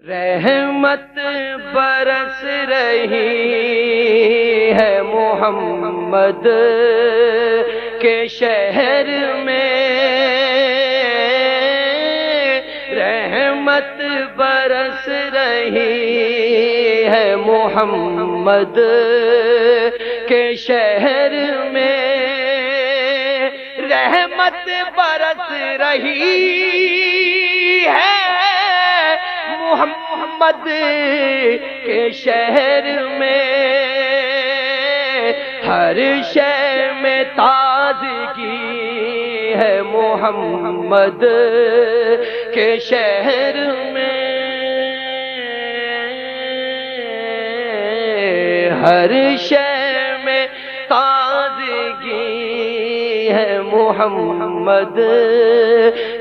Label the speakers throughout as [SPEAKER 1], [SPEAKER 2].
[SPEAKER 1] رحمت برس رہی ہے محمد کے شہر میں، رحمت برس رہی ہے محمد کے شہر میں، رحمت برس رہی ہے محمد کے شہر میں، ہر شے میں تازگی ہے محمد کے شہر میں، ہر شے میں تازگی ہے محمد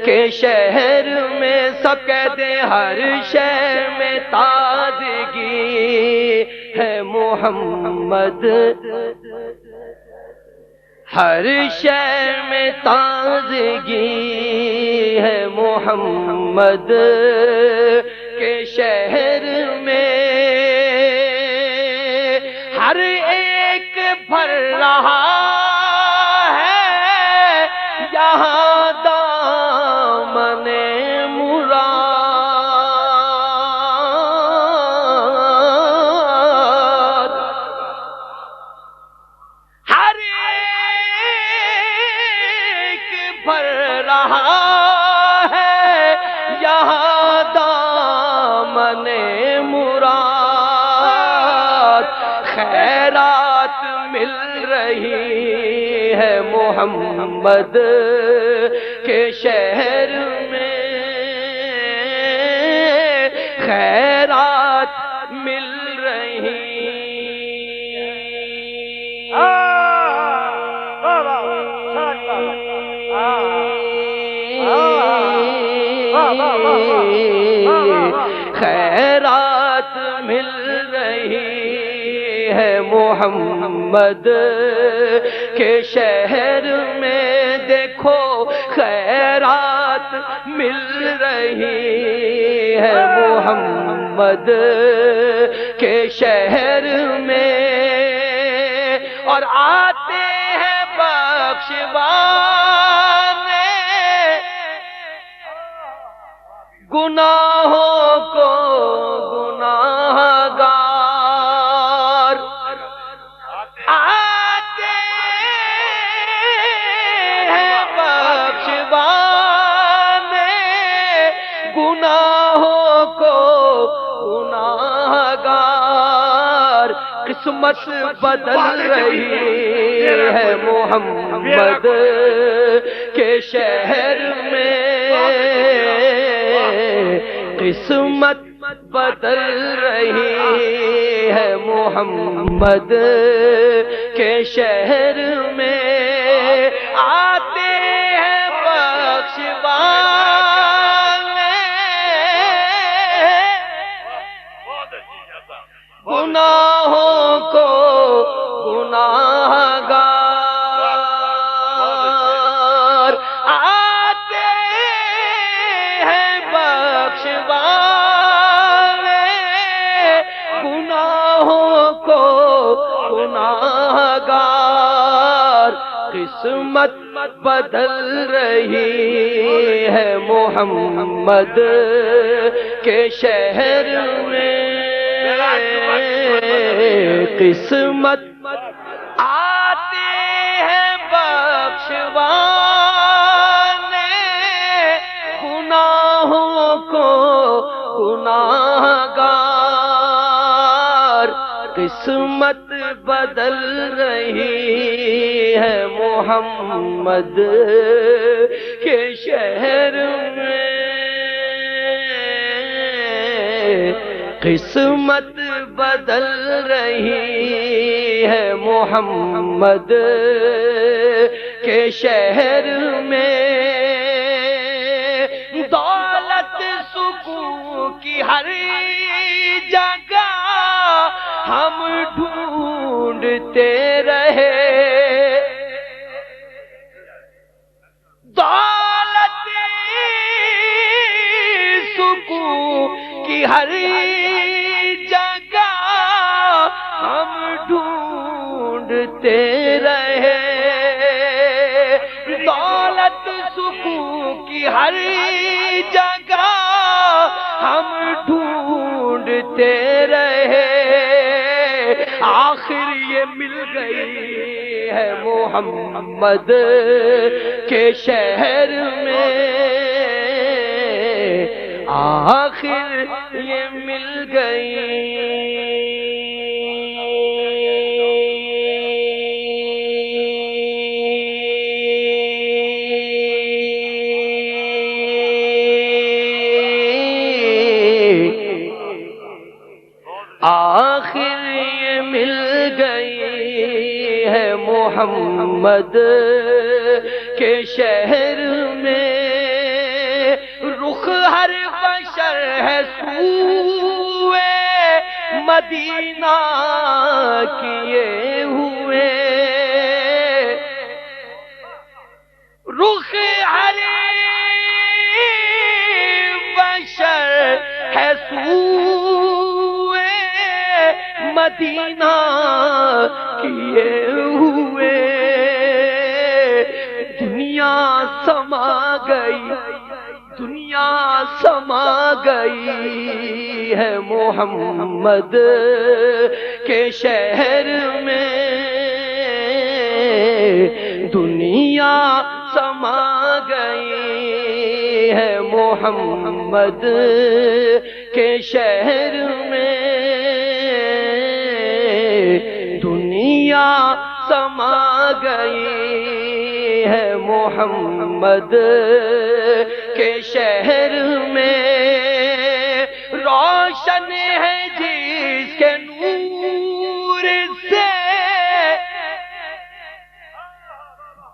[SPEAKER 1] کے شہر میں، سب کہہ دیں ہر شے میں تازگی ہے محمد، ہر شے میں تازگی ہے محمد کے شہر میں، ہر ایک بھر رہا ہے یہاں دامن مراد، ہر ایک بھر رہا ہے یہاں دامن مراد، خیرات مل رہی ہے محمد کے شہر میں، خیرات مل رہی خیرات مل رہی ہے محمد کے شہر میں، دیکھو خیرات مل رہی ہے محمد کے شہر میں، اور آتے ہیں بخشوانے گناہوں کو گناہگار، آتے ہیں بخشوانے گناہوں کو گناہگار، قسمت بدل رہی ہے محمد کے شہر میں، قسمت بدل رہی ہے محمد کے شہر میں، آتے ہیں بخشوانے گناہوں کو گناہگار، آتے ہیں بخشوانے گناہوں کو گناہگار، قسمت بدل رہی ہے محمد کے شہر میں، قسمت آتے ہیں بخشوانے گناہوں کو گناہگار، قسمت بدل رہی ہے محمد کے شہر میں، قسمت بدل رہی ہے محمد کے شہر میں، دولت سکون کی ہر جگہ ہم ڈھونڈتے رہے، دولت سکون کی ہر جگہ ہم ڈھونڈتے رہے، دولت سکون کی ہر جگہ ہم ڈھونڈتے رہے، آخر یہ مل گئی ہے محمد کے شہر میں، آخر یہ مل گئی۔ آخر یہ مل گئی ہے محمد کے شہر میں، رخ ہر بشر ہے سوئے مدینہ کیے ہوئے، رخ ہر بشر ہے سوئے مدینہ کیے ہوئے، دنیا سما گئی، دنیا سما گئی ہے محمد کے شہر میں، دنیا سما گئی ہے محمد کے شہر میں، دنیا سما گئی ہے محمد کے شہر میں، روشن ہے جس کے نور سے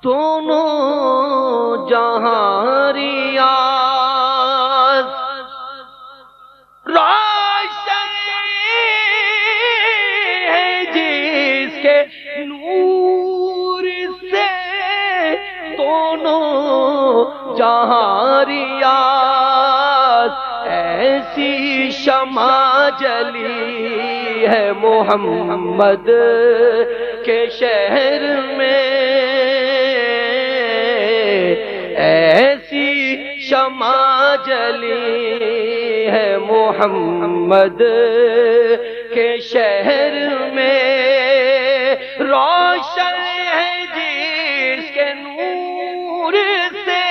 [SPEAKER 1] دونوں جہاں ریاض، روشن ہے جس کے نور سے دونوں جہاں ریاض، ایسی شمع جلی ہے محمد کے شہر میں، ایسی شمع جلی ہے محمد کے شہر میں، روشن ہے جس کے نور سے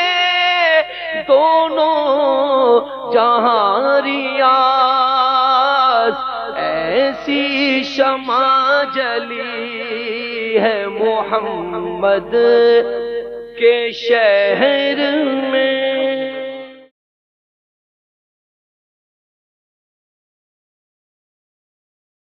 [SPEAKER 1] دونوں جہاں ریاض، ایسی شمع جلی ہے محمد کے شہر میں۔